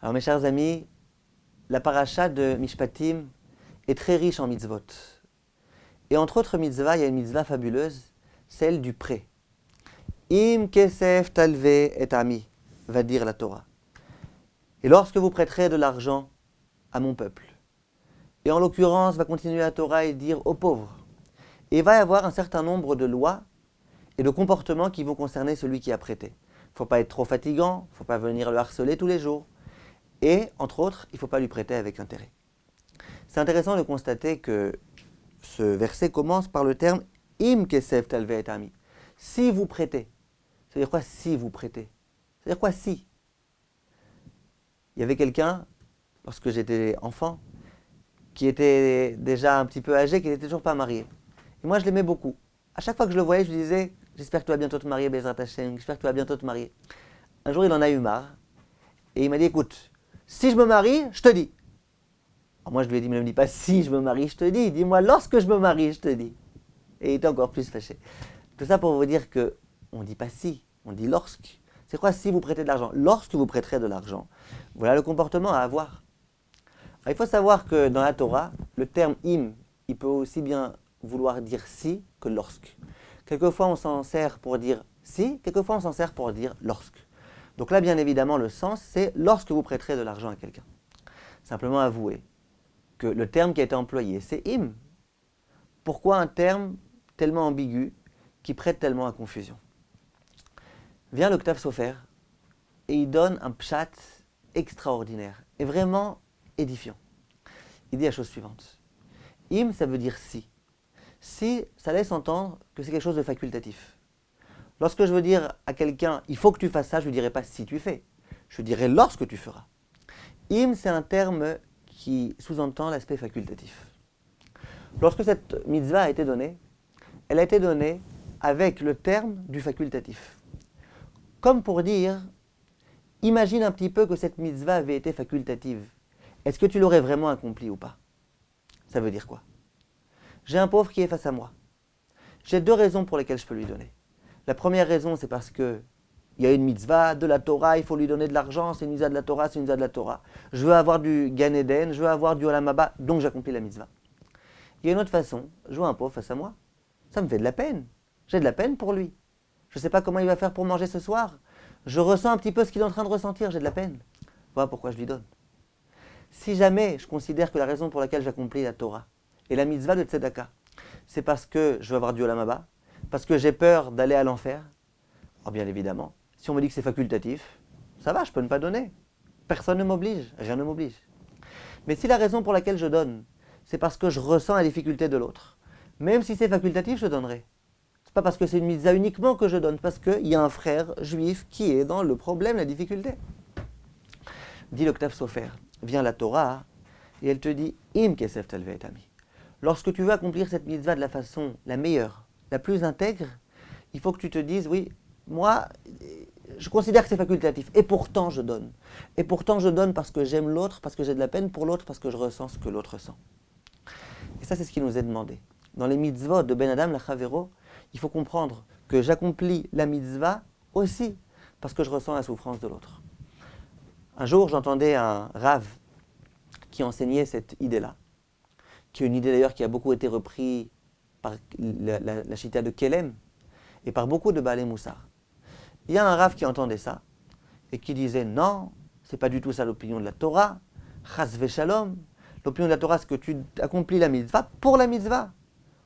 Alors mes chers amis, la paracha de Mishpatim est très riche en mitzvot. Et entre autres mitzvahs, il y a une mitzvah fabuleuse, celle du prêt. Im kesef talve et ami, va dire la Torah. Et lorsque vous prêterez de l'argent à mon peuple, et en l'occurrence va continuer la Torah et dire aux pauvres, et il va y avoir un certain nombre de lois et de comportements qui vont concerner celui qui a prêté. Il ne faut pas être trop fatigant, il ne faut pas venir le harceler tous les jours. Et, entre autres, il ne faut pas lui prêter avec intérêt. C'est intéressant de constater que ce verset commence par le terme « im kesef talve et ami ». Si vous prêtez. Ça veut dire quoi si vous prêtez? Ça veut dire quoi si? Il y avait quelqu'un, lorsque j'étais enfant, qui était déjà un petit peu âgé, qui n'était toujours pas marié. Et moi, je l'aimais beaucoup. À chaque fois que je le voyais, je lui disais « J'espère que tu vas bientôt te marier, Bezrat Hashem, j'espère que tu vas bientôt te marier. » Un jour, il en a eu marre. Et il m'a dit « Écoute, si je me marie, je te dis. » Alors moi, je lui ai dit « Mais ne me dis pas si je me marie, je te dis. Dis-moi lorsque je me marie, je te dis. » Et il était encore plus fâché. Tout ça pour vous dire que on ne dit pas si, on dit lorsque. C'est quoi si vous prêtez de l'argent? Lorsque vous prêterez de l'argent. Voilà le comportement à avoir. Alors, il faut savoir que dans la Torah, le terme im, il peut aussi bien vouloir dire si que lorsque. Quelquefois, on s'en sert pour dire si, quelquefois, on s'en sert pour dire lorsque. Donc là, bien évidemment, le sens, c'est lorsque vous prêterez de l'argent à quelqu'un. Simplement avouer que le terme qui a été employé, c'est im. Pourquoi un terme tellement ambigu qui prête tellement à confusion? Vient le Ktav Sofer et il donne un pshat extraordinaire et vraiment édifiant. Il dit la chose suivante. Im, ça veut dire si. Si, ça laisse entendre que c'est quelque chose de facultatif. Lorsque je veux dire à quelqu'un, il faut que tu fasses ça, je ne lui dirai pas si tu fais. Je dirai lorsque tu feras. Im, c'est un terme qui sous-entend l'aspect facultatif. Lorsque cette mitzvah a été donnée, elle a été donnée avec le terme du facultatif. Comme pour dire, imagine un petit peu que cette mitzvah avait été facultative. Est-ce que tu l'aurais vraiment accomplie ou pas? Ça veut dire quoi? J'ai un pauvre qui est face à moi. J'ai deux raisons pour lesquelles je peux lui donner. La première raison, c'est parce que il y a une mitzvah de la Torah, il faut lui donner de l'argent, c'est une mitzvah de la Torah, c'est une mitzvah de la Torah. Je veux avoir du Gan Eden, je veux avoir du Olam Haba, donc j'accomplis la mitzvah. Il y a une autre façon, je vois un pauvre face à moi, ça me fait de la peine. J'ai de la peine pour lui. Je ne sais pas comment il va faire pour manger ce soir. Je ressens un petit peu ce qu'il est en train de ressentir, j'ai de la peine. Voilà pourquoi je lui donne. Si jamais je considère que la raison pour laquelle j'accomplis la Torah et la mitzvah de Tzedaka, c'est parce que je veux avoir du Olam Haba, parce que j'ai peur d'aller à l'enfer, alors bien évidemment, si on me dit que c'est facultatif, ça va, je peux ne pas donner. Personne ne m'oblige, rien ne m'oblige. Mais si la raison pour laquelle je donne, c'est parce que je ressens la difficulté de l'autre, même si c'est facultatif, je donnerai. C'est pas parce que c'est une mitzvah uniquement que je donne, parce qu'il y a un frère juif qui est dans le problème, la difficulté. Dit le Ktav Sofer, vient la Torah, et elle te dit « Im kesef talve et ami ». Lorsque tu veux accomplir cette mitzvah de la façon la meilleure, la plus intègre, il faut que tu te dises « Oui, moi, je considère que c'est facultatif, et pourtant je donne. Et pourtant je donne parce que j'aime l'autre, parce que j'ai de la peine pour l'autre, parce que je ressens ce que l'autre sent. » Et ça, c'est ce qui nous est demandé. Dans les mitzvot de Ben Adam Lachavero, il faut comprendre que j'accomplis la mitzvah aussi parce que je ressens la souffrance de l'autre. Un jour, j'entendais un Rav qui enseignait cette idée-là, qui est une idée d'ailleurs qui a beaucoup été reprise par la chita de Kelem et par beaucoup de Baalei Moussar. Il y a un Rav qui entendait ça et qui disait non, c'est pas du tout ça l'opinion de la Torah, chas v'shalom. L'opinion de la Torah, c'est que tu accomplis la mitzvah pour la mitzvah.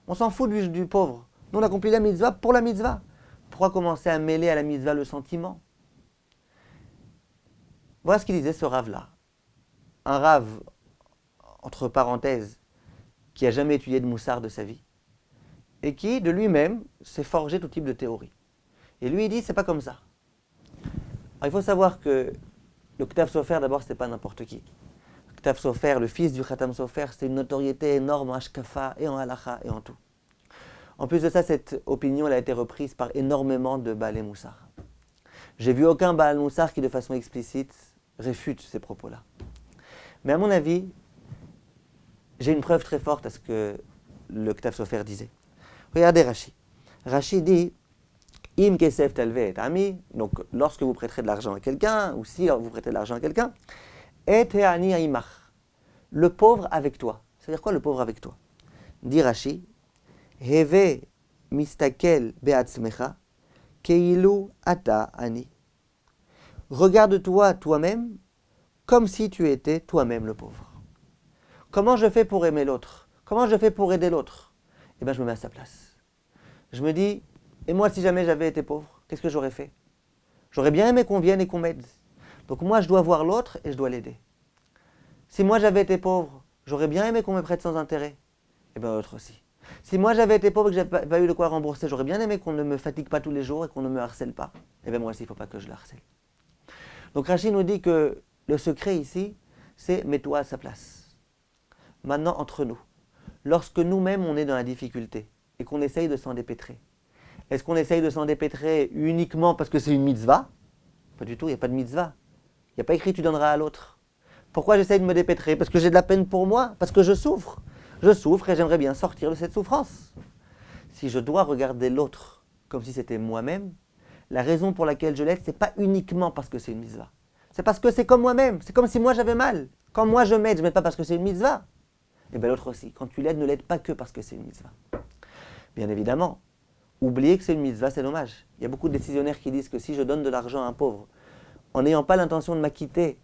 On s'en fout du pauvre. Nous, on accomplit la mitzvah pour la mitzvah. Pourquoi commencer à mêler à la mitzvah le sentiment? Voilà ce qu'il disait ce Rav-là. Un Rav, entre parenthèses, qui n'a jamais étudié de moussard de sa vie, et qui, de lui-même, s'est forgé tout type de théorie. Et lui, il dit, c'est pas comme ça. Alors, il faut savoir que le Ktav Sofer, d'abord, c'était pas n'importe qui. Le Ktav Sofer, le fils du Khatam Sofer, c'était une notoriété énorme en Ashkafa et en Halacha et en tout. En plus de ça, cette opinion elle a été reprise par énormément de Baalei Moussar. J'ai vu aucun Baal Moussar qui, de façon explicite, réfute ces propos-là. Mais à mon avis, j'ai une preuve très forte à ce que le Ktav Sofer disait. Regardez Rashi. Rashi dit Im kesef talve et ami, donc lorsque vous prêterez de l'argent à quelqu'un, ou si vous prêtez de l'argent à quelqu'un, Et ani aimach. Le pauvre avec toi. C'est-à-dire quoi le pauvre avec toi? Dit Rashi, Heve mistakel be'atzmecha, keilu ata ani. Regarde-toi toi-même comme si tu étais toi-même le pauvre. Comment je fais pour aimer l'autre? Comment je fais pour aider l'autre? Eh bien, je me mets à sa place. Je me dis, et moi, si jamais j'avais été pauvre, qu'est-ce que j'aurais fait? J'aurais bien aimé qu'on vienne et qu'on m'aide. Donc moi, je dois voir l'autre et je dois l'aider. Si moi, j'avais été pauvre, j'aurais bien aimé qu'on me prête sans intérêt. Eh bien, l'autre aussi. Si moi, j'avais été pauvre et que je n'avais pas eu de quoi rembourser, j'aurais bien aimé qu'on ne me fatigue pas tous les jours et qu'on ne me harcèle pas. Eh bien, moi aussi, il ne faut pas que je le harcèle. Donc Rachid nous dit que le secret ici, c'est mets-toi à sa place. Maintenant, entre nous, lorsque nous-mêmes, on est dans la difficulté et qu'on essaye de s'en dépêtrer, est-ce qu'on essaye de s'en dépêtrer uniquement parce que c'est une mitzvah? Pas du tout, il n'y a pas de mitzvah. Il n'y a pas écrit tu donneras à l'autre. Pourquoi j'essaye de me dépêtrer? Parce que j'ai de la peine pour moi, parce que je souffre. Je souffre et j'aimerais bien sortir de cette souffrance. Si je dois regarder l'autre comme si c'était moi-même, la raison pour laquelle je l'aide, ce n'est pas uniquement parce que c'est une mitzvah. C'est parce que c'est comme moi-même. C'est comme si moi j'avais mal. Quand moi je m'aide, je ne m'aide pas parce que c'est une mitzvah. Et bien l'autre aussi. Quand tu l'aides, ne l'aide pas que parce que c'est une mitzvah. Bien évidemment, oublier que c'est une mitzvah, c'est dommage. Il y a beaucoup de décisionnaires qui disent que si je donne de l'argent à un pauvre, en n'ayant pas l'intention de m'acquitter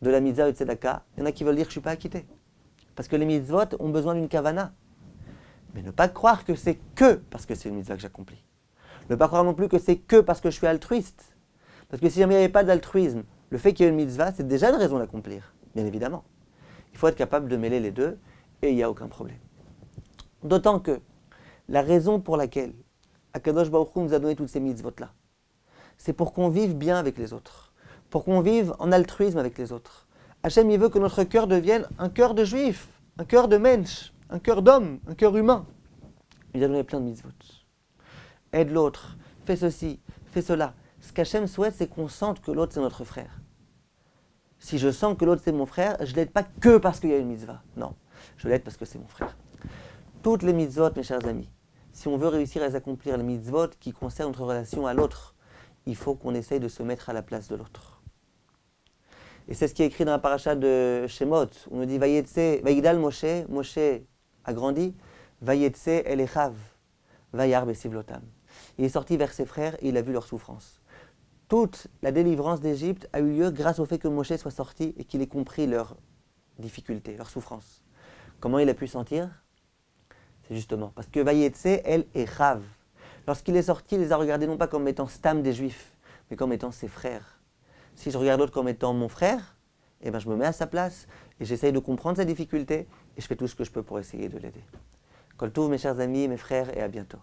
de la mitzvah ou de tzedaka, il y en a qui veulent dire que je ne suis pas acquitté. Parce que les mitzvot ont besoin d'une kavana. Mais ne pas croire que c'est que parce que c'est une mitzvah que j'accomplis. Ne pas croire non plus que c'est que parce que je suis altruiste. Parce que si jamais il n'y avait pas d'altruisme, le fait qu'il y ait une mitzvah, c'est déjà une raison d'accomplir, bien évidemment. Il faut être capable de mêler les deux et il n'y a aucun problème. D'autant que la raison pour laquelle Akadosh Baruch Hu nous a donné toutes ces mitzvot-là, c'est pour qu'on vive bien avec les autres, pour qu'on vive en altruisme avec les autres. Hachem, il veut que notre cœur devienne un cœur de juif, un cœur de mensch, un cœur d'homme, un cœur humain. Il a donné plein de mitzvot. Aide l'autre, fais ceci, fais cela. Ce qu'Hachem souhaite, c'est qu'on sente que l'autre, c'est notre frère. Si je sens que l'autre, c'est mon frère, je ne l'aide pas que parce qu'il y a une mitzvah. Non, je l'aide parce que c'est mon frère. Toutes les mitzvot, mes chers amis, si on veut réussir à les accomplir, les mitzvot qui concernent notre relation à l'autre, il faut qu'on essaye de se mettre à la place de l'autre. Et c'est ce qui est écrit dans la paracha de Shemot. On nous dit Vayigdal Moshe, Moshe a grandi, Vayetse el Echav, Vayar besivlotam. Il est sorti vers ses frères et il a vu leur souffrance. Toute la délivrance d'Égypte a eu lieu grâce au fait que Moshe soit sorti et qu'il ait compris leurs difficultés, leurs souffrances. Comment il a pu sentir? C'est justement parce que Vayetse el Echav. Lorsqu'il est sorti, il les a regardés non pas comme étant stam des Juifs, mais comme étant ses frères. Si je regarde l'autre comme étant mon frère, eh ben je me mets à sa place et j'essaye de comprendre sa difficulté et je fais tout ce que je peux pour essayer de l'aider. Kol Tov, mes chers amis, mes frères, et à bientôt.